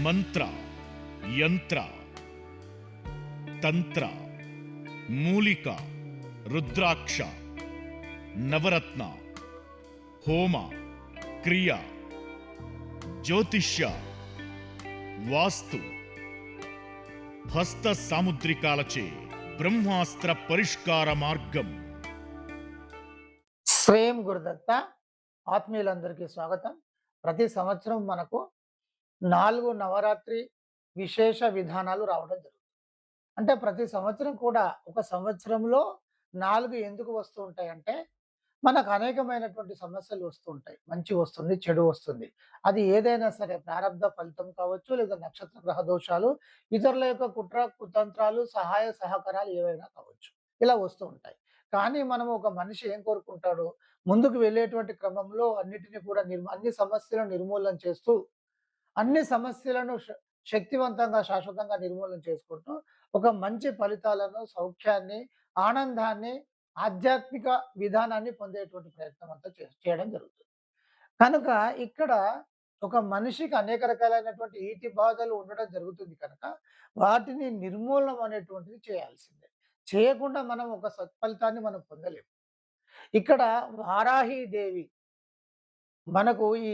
మంత్ర, యంత్ర, తంత్ర, మూలిక, రుద్రాక్ష, నవరత్న, హోమ, క్రియ, జ్యోతిష్య, వాస్తు, హస్త సాముద్రికాలచే బ్రహ్మాస్త్ర పరిష్కార మార్గం. శ్రేయం గురుదత్త. ఆత్మీయులందరికీ స్వాగతం. ప్రతి సంవత్సరం మనకు 4 నవరాత్రి విశేష విధానాలు రావడం జరుగుతుంది. అంటే ప్రతి సంవత్సరం కూడా ఒక సంవత్సరంలో 4 ఎందుకు వస్తూ ఉంటాయంటే, మనకు అనేకమైనటువంటి సమస్యలు వస్తూ ఉంటాయి. మంచి వస్తుంది, చెడు వస్తుంది. అది ఏదైనా సరే ప్రారబ్ధ ఫలితం కావచ్చు, లేదా నక్షత్ర గ్రహ దోషాలు, ఇతరుల యొక్క కుట్ర, కుతంత్రాలు, సహాయ సహకారాలు ఏవైనా కావచ్చు. ఇలా వస్తూ ఉంటాయి. కానీ మనం ఒక మనిషి ఏం కోరుకుంటాడు? ముందుకు వెళ్ళేటువంటి క్రమంలో అన్నిటిని కూడా అన్ని సమస్యలను నిర్మూలన చేస్తూ, అన్ని సమస్యలను శక్తివంతంగా, శాశ్వతంగా నిర్మూలన చేసుకుంటూ, ఒక మంచి ఫలితాలను, సౌఖ్యాన్ని, ఆనందాన్ని, ఆధ్యాత్మిక విధానాన్ని పొందేటువంటి ప్రయత్నం అంతా చేయడం జరుగుతుంది. కనుక ఇక్కడ ఒక మనిషికి అనేక రకాలైనటువంటి ఈతి బాధలు ఉండడం జరుగుతుంది కనుక, వాటిని నిర్మూలనం అనేటువంటిది చేయాల్సిందే. చేయకుండా మనం ఒక సత్ఫలితాన్ని మనం పొందలేము. ఇక్కడ వారాహి దేవి మనకు ఈ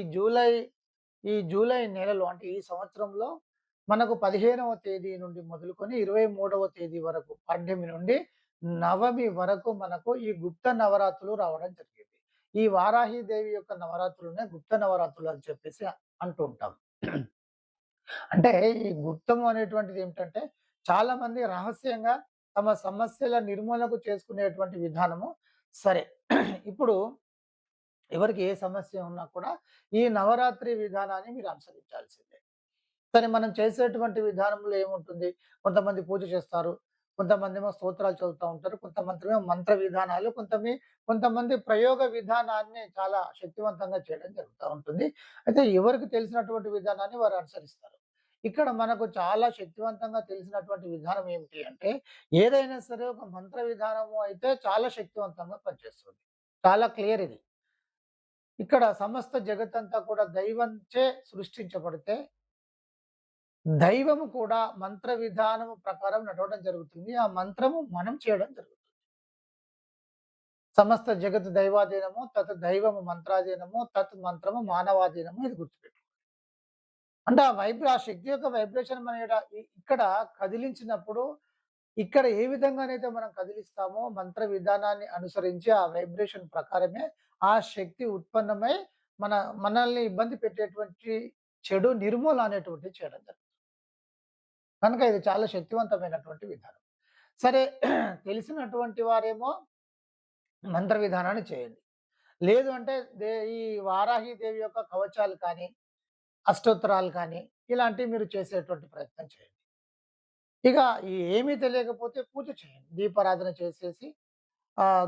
జూలై నెలలో, అంటే ఈ సంవత్సరంలో మనకు 15వ తేదీ నుండి మొదలుకొని 23వ తేదీ వరకు, పాడ్యమి నుండి నవమి వరకు మనకు ఈ గుప్త నవరాత్రులు రావడం జరిగింది. ఈ వారాహిదేవి యొక్క నవరాత్రులనే గుప్త నవరాత్రులు అని చెప్పేసి అంటూ ఉంటాం. అంటే ఈ గుప్తము అనేటువంటిది ఏమిటంటే, చాలా మంది రహస్యంగా తమ సమస్యల నిర్మూలనకు చేసుకునేటువంటి విధానము. సరే, ఇప్పుడు ఎవరికి ఏ సమస్య ఉన్నా కూడా ఈ నవరాత్రి విధానాన్ని మీరు అనుసరించాల్సిందే. కానీ మనం చేసేటువంటి విధానంలో ఏముంటుంది? కొంతమంది పూజ చేస్తారు. కొంతమందేమో స్తోత్రాలు చదువుతా ఉంటారు. కొంతమందేమో మంత్ర విధానాలు, కొంతమంది ప్రయోగ విధానాన్ని చాలా శక్తివంతంగా చేయడం జరుగుతా ఉంటుంది. అయితే ఎవరికి తెలిసినటువంటి విధానాన్ని వారు అనుసరిస్తారు. ఇక్కడ మనకు చాలా శక్తివంతంగా తెలిసినటువంటి విధానం ఏమిటి అంటే, ఏదైనా సరే ఒక మంత్ర విధానము అయితే చాలా శక్తివంతంగా పనిచేస్తుంది. చాలా క్లియర్ ఇది. ఇక్కడ సమస్త జగత్తంతా కూడా దైవంచే సృష్టించబడితే, దైవము కూడా మంత్ర విధానము ప్రకారం నడవడం జరుగుతుంది. ఆ మంత్రము మనం చేయడం జరుగుతుంది. సమస్త జగత్ దైవాధీనము, తత్ దైవము మంత్రాధీనము, తత్ మంత్రము మానవాధీనము. ఇది గుర్తుపెట్టు. అంటే ఆ శక్తి యొక్క వైబ్రేషన్ మన ఇక్కడ కదిలించినప్పుడు, ఇక్కడ ఏ విధంగానైతే మనం కదిలిస్తామో మంత్ర విధానాన్ని అనుసరించి ఆ వైబ్రేషన్ ప్రకారమే ఆ శక్తి ఉత్పన్నమై మనల్ని ఇబ్బంది పెట్టేటువంటి చెడు నిర్మూలన అనేటువంటిది చేయడం జరుగుతుంది. కనుక ఇది చాలా శక్తివంతమైనటువంటి విధానం. సరే, తెలిసినటువంటి వారేమో మంత్ర విధానాన్ని చేయండి. లేదు అంటే ఈ వారాహిదేవి యొక్క కవచాలు కానీ, అష్టోత్తరాలు కానీ, ఇలాంటివి మీరు చేసేటువంటి ప్రయత్నం చేయండి. ఇక ఏమీ తెలియకపోతే పూజ చేయండి. దీపారాధన చేసేసి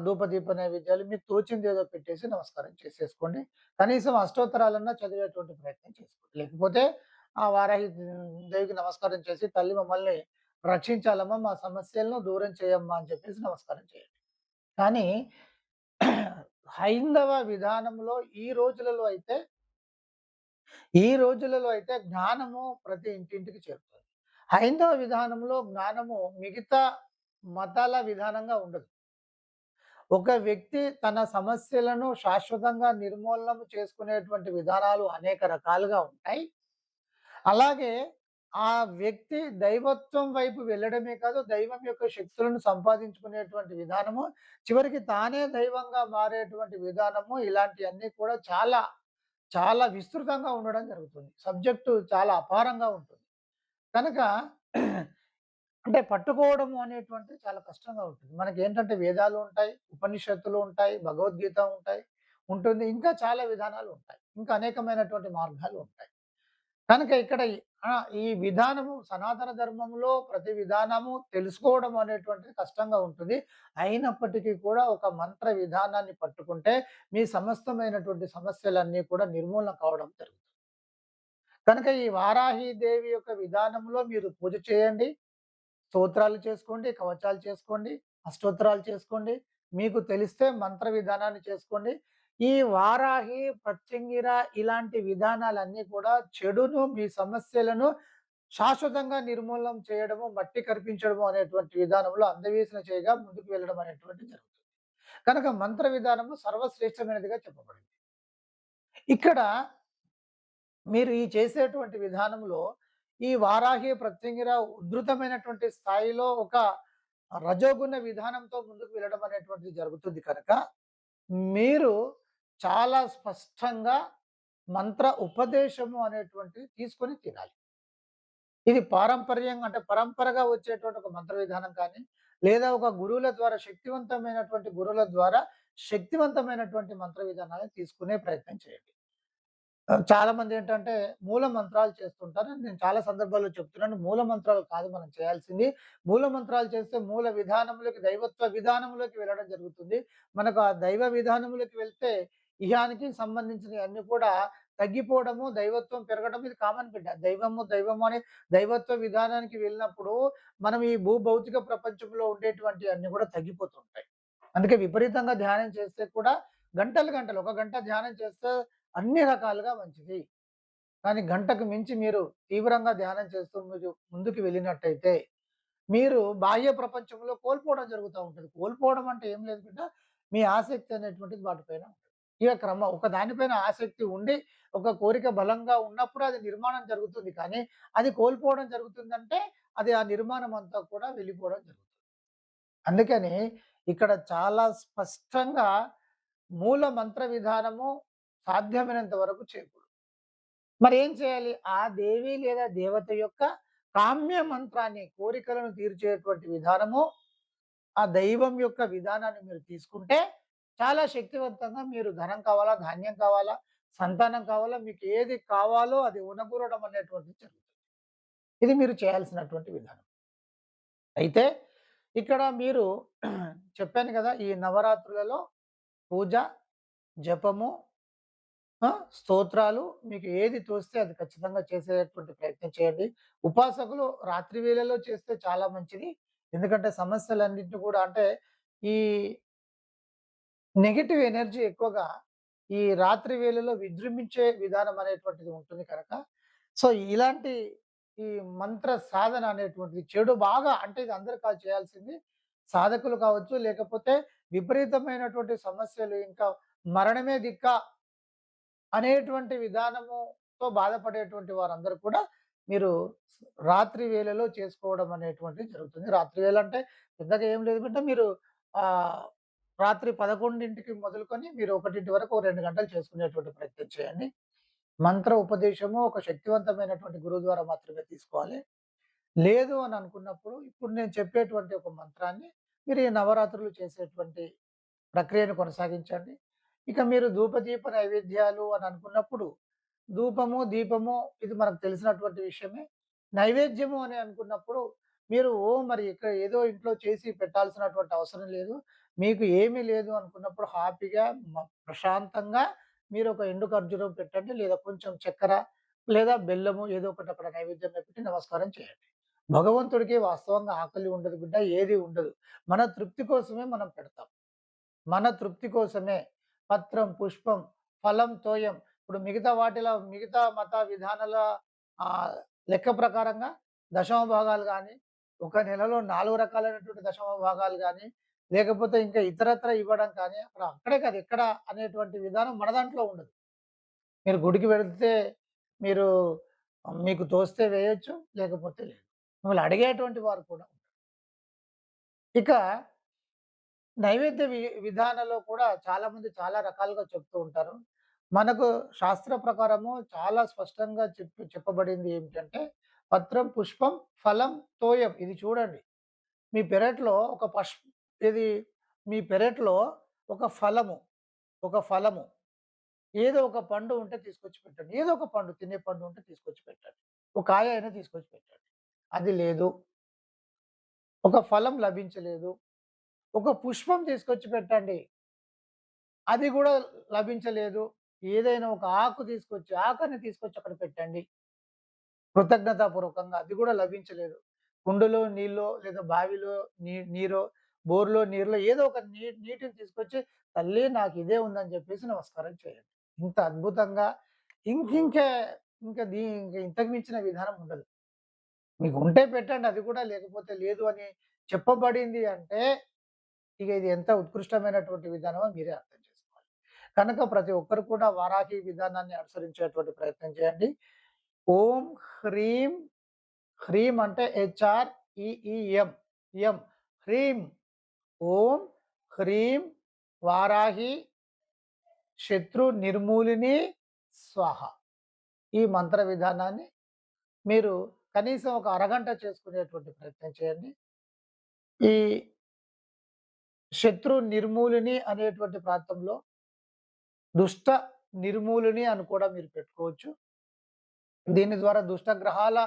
ధూపదీప నైవేద్యాలు మీకు తోచింది ఏదో పెట్టేసి నమస్కారం చేసేసుకోండి. కనీసం అష్టోత్తరాలన్నా చదివేటువంటి ప్రయత్నం చేసుకోండి. లేకపోతే ఆ వారాహి దేవికి నమస్కారం చేసి, తల్లి మమ్మల్ని రక్షించాలమ్మా, మా సమస్యలను దూరం చేయమ్మా అని చెప్పేసి నమస్కారం చేయండి. కానీ హైందవ విధానంలో ఈ రోజులలో అయితే జ్ఞానము ప్రతి ఇంటింటికి చేరుతుంది. హైందవ విధానంలో జ్ఞానము మిగతా మతాల విధానంగా ఉండదు. ఒక వ్యక్తి తన సమస్యలను శాశ్వతంగా నిర్మూలన చేసుకునేటువంటి విధానాలు అనేక రకాలుగా ఉంటాయి. అలాగే ఆ వ్యక్తి దైవత్వం వైపు వెళ్ళడమే కాదు, దైవం యొక్క శక్తులను సంపాదించుకునేటువంటి విధానము, చివరికి తానే దైవంగా మారేటువంటి విధానము, ఇలాంటివన్నీ కూడా చాలా, చాలా విస్తృతంగా ఉండడం జరుగుతుంది. సబ్జెక్టు చాలా అపారంగా ఉంటుంది. కనుక అంటే పట్టుకోవడము అనేటువంటిది చాలా కష్టంగా ఉంటుంది. మనకేంటంటే వేదాలు ఉంటాయి, ఉపనిషత్తులు ఉంటాయి, భగవద్గీత ఉంటుంది. ఇంకా చాలా విధానాలు ఉంటాయి. ఇంకా అనేకమైనటువంటి మార్గాలు ఉంటాయి. కనుక ఇక్కడ ఈ విధానము సనాతన ధర్మంలో ప్రతి విధానము తెలుసుకోవడం అనేటువంటిది కష్టంగా ఉంటుంది. అయినప్పటికీ కూడా ఒక మంత్ర విధానాన్ని పట్టుకుంటే మీ సమస్తమైనటువంటి సమస్యలన్నీ కూడా నిర్మూలన కావడం జరుగుతుంది. కనుక ఈ వారాహిదేవి యొక్క విధానంలో మీరు పూజ చేయండి. స్తోత్రాలు చేసుకోండి, కవచాలు చేసుకోండి, అష్టోత్తరాలు చేసుకోండి. మీకు తెలిస్తే మంత్ర విధానాన్ని చేసుకోండి. ఈ వారాహి, ప్రత్యంగిర ఇలాంటి విధానాలన్నీ కూడా చెడును, మీ సమస్యలను శాశ్వతంగా నిర్మూలనం చేయడము, మట్టి కరిపించడము అనేటువంటి విధానంలో అందవేసిన చేయగా ముందుకు వెళ్ళడం అనేటువంటిది జరుగుతుంది. కనుక మంత్ర విధానము సర్వశ్రేష్టమైనదిగా చెప్పబడింది. ఇక్కడ మీరు ఈ చేసేటువంటి విధానంలో ఈ వారాహి, ప్రత్యంగిర ఉధృతమైనటువంటి స్థాయిలో ఒక రజోగుణ విధానంతో ముందుకు వెళ్ళడం అనేటువంటిది జరుగుతుంది కనుక, మీరు చాలా స్పష్టంగా మంత్ర ఉపదేశము అనేటువంటిది తీసుకొని తినాలి. ఇది పారంపర్యంగా అంటే పరంపరగా వచ్చేటువంటి ఒక మంత్ర విధానం కానీ, లేదా ఒక గురువుల ద్వారా శక్తివంతమైనటువంటి గురువుల ద్వారా శక్తివంతమైనటువంటి మంత్ర విధానాన్ని తీసుకునే ప్రయత్నం చేయండి. చాలామందేంటంటే మూల మంత్రాలు చేస్తుంటారు. నేను చాలా సందర్భాల్లో చెప్తున్నాను. మూల మంత్రాలు కాదు మనం చేయాల్సింది. మూల మంత్రాలు చేస్తే మూల విధానంలోకి, దైవత్వ విధానంలోకి వెళ్ళడం జరుగుతుంది. మనకు ఆ దైవ విధానంలోకి వెళ్తే ఇహానికి సంబంధించినయన్నీ కూడా తగ్గిపోవడము, దైవత్వం పెరగడం ఇది కామన్ బిడ్డ. దైవము అనే దైవత్వ విధానానికి వెళ్ళినప్పుడు మనం ఈ భౌతిక ప్రపంచంలో ఉండేటువంటియన్నీ కూడా తగ్గిపోతుంటాయి. అందుకే విపరీతంగా ధ్యానం చేస్తే కూడా గంటలు, ఒక గంట ధ్యానం చేస్తే అన్ని రకాలుగా మంచిది. కానీ గంటకు మించి మీరు తీవ్రంగా ధ్యానం చేస్తూ మీరు ముందుకు వెళ్ళినట్టయితే, మీరు బాహ్య ప్రపంచంలో కోల్పోవడం జరుగుతా ఉంటది. కోల్పోవడం అంటే ఏం లేదు బిడ్డ, మీ ఆసక్తి అనేటువంటిది వాటిపైన ఉంటది. ఇక ఒక దానిపైన ఆసక్తి ఉండి, ఒక కోరిక బలంగా ఉన్నప్పుడు అది నిర్మాణం జరుగుతుంది. కానీ, అది కోల్పోవడం జరుగుతుందంటే, అది ఆ నిర్మాణం అంతా కూడా వెళ్ళిపోవడం జరుగుతుంది. అందుకని ఇక్కడ చాలా స్పష్టంగా మూల మంత్ర విధానము సాధ్యమైనంత వరకు చేయకూడదు. మరేం చేయాలి? ఆ దేవి లేదా దేవత యొక్క కామ్య మంత్రాన్ని, కోరికలను తీర్చేటువంటి విధానము, ఆ దైవం యొక్క విధానాన్ని మీరు తీసుకుంటే, చాలా శక్తివంతంగా మీరు ధనం కావాలా, ధాన్యం కావాలా, సంతానం కావాలా, మీకు ఏది కావాలో అది ఉనగూరడం అనేటువంటిది జరుగుతుంది. ఇది మీరు చేయాల్సినటువంటి విధానం. అయితే ఇక్కడ మీరు చెప్పాను గదా! ఈ నవరాత్రులలో పూజ, జపము, స్తోత్రాలు మీకు ఏది తోస్తే అది ఖచ్చితంగా చేసేటువంటి ప్రయత్నం చేయండి. ఉపాసకులు రాత్రి వేళలో చేస్తే చాలా మంచిది. ఎందుకంటే సమస్యలన్నిటిని కూడా అంటే ఈ నెగెటివ్ ఎనర్జీ ఎక్కువగా ఈ రాత్రి వేళలో విజృంభించే విధానం అనేటువంటిది ఉంటుంది కనుక, సో ఇలాంటి ఈ మంత్ర సాధన అనేటువంటిది చెడు బాగా అంటే ఇది అందరూ కాదు చేయాల్సింది. సాధకులు కావచ్చు, లేకపోతే విపరీతమైనటువంటి సమస్యలు ఇంకా మరణమే దిక్కా అనేటువంటి విధానముతో బాధపడేటువంటి వారందరూ కూడా మీరు రాత్రి వేళలో చేసుకోవడం అనేటువంటిది జరుగుతుంది. రాత్రి వేళ అంటే పెద్దగా ఏం లేదు బిడ్డ. మీరు ఆహ్, రాత్రి 11కి మొదలుకొని మీరు 1 వరకు ఓ 2 గంటలు చేసుకునేటువంటి ప్రయత్నం చేయండి. మంత్ర ఉపదేశము ఒక శక్తివంతమైనటువంటి గురువు ద్వారా మాత్రమే తీసుకోవాలి. లేదు అని అనుకున్నప్పుడు ఇప్పుడు నేను చెప్పేటువంటి ఒక మంత్రాన్ని మీరు ఈ నవరాత్రులు చేసేటువంటి ప్రక్రియను కొనసాగించండి. ఇక మీరు ధూపదీప నైవేద్యాలు అని అనుకున్నప్పుడు, ధూపము, దీపము ఇది మనకు తెలిసినటువంటి విషయమే. నైవేద్యము అని అనుకున్నప్పుడు, మీరు మరి ఇక్కడ ఏదో ఇంట్లో చేసి పెట్టాల్సినటువంటి అవసరం లేదు. మీకు ఏమీ లేదు అనుకున్నప్పుడు హ్యాపీగా ప్రశాంతంగా మీరు ఒక ఎండు ఖర్జూరం పెట్టండి. లేదా కొంచెం చక్కెర, లేదా బెల్లము ఏదో ఒకటి అక్కడ నైవేద్యంగా పెట్టి నమస్కారం చేయండి. భగవంతుడికి వాస్తవంగా ఆకలి ఉండదు బిడ్డ. ఏది ఉండదు. మన తృప్తి కోసమే మనం పెడతాం. మన తృప్తి కోసమే పత్రం, పుష్పం, ఫలం, తోయం. ఇప్పుడు మిగతా వాటిలో మిగతా మత విధానాల ఆహ్, లెక్క ప్రకారంగా దశమ భాగాలు గాని, ఒక నెలలో 4 రకాలైనటువంటి దశమ భాగాలు గాని, లేకపోతే ఇంకా ఇతరత్ర ఇవ్వడం కానీ, అక్కడే కాదు ఎక్కడ అనేటువంటి విధానం మన దాంట్లో ఉండదు. మీరు గుడికి వెళితే మీరు మీకు తోస్తే వేయొచ్చు, లేకపోతే లేదు. మిమ్మల్ని అడిగేటువంటి వారు కూడా ఉంటారు. ఇక నైవేద్య విధానంలో కూడా చాలామంది చాలా రకాలుగా చెప్తూ ఉంటారు. మనకు శాస్త్ర ప్రకారము చాలా స్పష్టంగా చెప్పబడింది ఏమిటంటే, పత్రం, పుష్పం, ఫలం, తోయం. ఇది చూడండి. మీ పెరట్లో ఒక ఇది మీ పెరట్లో ఒక ఫలము, ఒక ఫలము ఏదో ఒక పండు ఉంటే తీసుకొచ్చి పెట్టండి. ఏదో ఒక పండు తినే పండు ఉంటే తీసుకొచ్చి పెట్టండి. ఒక కాయ అయినా తీసుకొచ్చి పెట్టండి. అది లేదు. ఒక ఫలం లభించలేదు. ఒక పుష్పం తీసుకొచ్చి పెట్టండి. అది గూడా లభించలేదు. ఏదైనా ఒక ఆకు తీసుకొచ్చి, ఆకుని తీసుకొచ్చి అక్కడ పెట్టండి. కృతజ్ఞతాపూర్వకంగా అది గూడా లభించలేదు. కుండలో నీళ్ళో లేదా బావిలో నీరో బోర్‌లో, నీరులో ఏదో ఒక నీటిని తీసుకొచ్చి, "తల్లి నాకు ఇదే ఉందని" చెప్పేసి నమస్కారం చేయండి. ఇంత అద్భుతంగా ఇంకింకే ఇంక ఇంతకు మించిన విధానం ఉండదు. మీకు ఉంటే పెట్టండి. అది కూడా లేకపోతే లేదు అని చెప్పబడింది అంటే, ఇక ఇది ఎంత ఉత్కృష్టమైనటువంటి విధానమో మీరే అర్థం చేసుకోవాలి. కనుక ప్రతి ఒక్కరు కూడా వారాహి విధానాన్ని అనుసరించేటువంటి ప్రయత్నం చేయండి. ఓం హ్రీం, హ్రీం అంటే HREEM, ఎం హ్రీం. ఓం హ్రీం వారాహి శత్రు నిర్మూలిని స్వాహ. ఈ మంత్ర విధానాన్ని మీరు కనీసం ఒక అరగంట చేసుకునేటువంటి ప్రయత్నం చేయండి. ఈ శత్రు నిర్మూలిని అనేటువంటి ప్రాంతంలో దుష్ట నిర్మూలిని అని కూడా మీరు పెట్టుకోవచ్చు. దీని ద్వారా దుష్ట గ్రహాల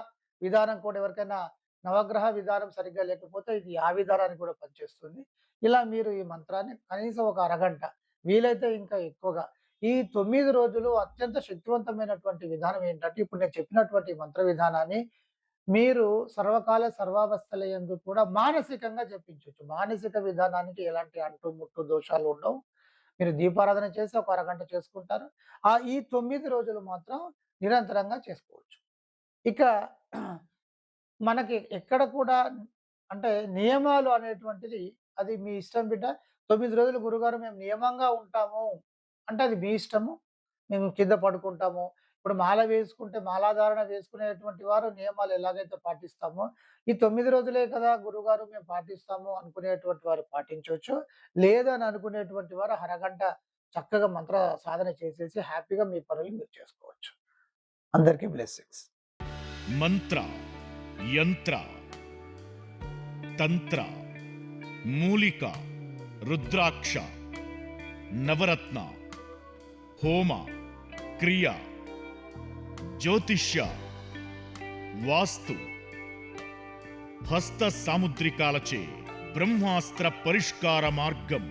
విధానం కూడా ఎవరికైనా నవగ్రహ విధానం సరిగ్గా లేకపోతే ఇది ఆ విధానానికి కూడా పనిచేస్తుంది. ఇలా మీరు ఈ మంత్రాన్ని కనీసం ఒక అరగంట, వీలైతే ఇంకా ఎక్కువగా ఈ 9 రోజులు అత్యంత శక్తివంతమైనటువంటి విధానం ఏంటంటే, ఇప్పుడు నేను చెప్పినటువంటి మంత్ర విధానాన్ని మీరు సర్వకాల సర్వావస్థలయందు కూడా మానసికంగా జపించొచ్చు. మానసిక విధానానికి ఎలాంటి అంటు, ముట్టు దోషాలు ఉండవు. మీరు దీపారాధన చేసి ఒక అరగంట చేసుకుంటారు. ఈ 9 రోజులు మాత్రం నిరంతరంగా చేసుకోవచ్చు. ఇక మనకి ఎక్కడ కూడా అంటే నియమాలు అనేటువంటిది అది మీ ఇష్టం బిడ్డ. 9 రోజులు గురుగారు మేము నియమంగా ఉంటాము అంటే అది మీ ఇష్టము. మేము కింద పడుకుంటాము. ఇప్పుడు మాల వేసుకుంటే మాలాధారణ వేసుకునేటువంటి వారు నియమాలు ఎలాగైతే పాటిస్తామో, ఈ 9 రోజులే కదా గురుగారు మేము పాటిస్తాము అనుకునేటువంటి వారు పాటించొచ్చు. లేదు అని అనుకునేటువంటి వారు అరగంట చక్కగా మంత్ర సాధన చేసేసి హ్యాపీగా మీ పనులు మీరు చేసుకోవచ్చు. అందరికీ బ్లెస్సింగ్స్. మంత్ర, యంత్ర, తంత్ర, మూలిక, రుద్రాక్ష, నవరత్న, హోమ, క్రియ, జ్యోతిష్య, వాస్తు, హస్త సాముద్రికాలచే బ్రహ్మాస్త్ర పరిష్కార మార్గం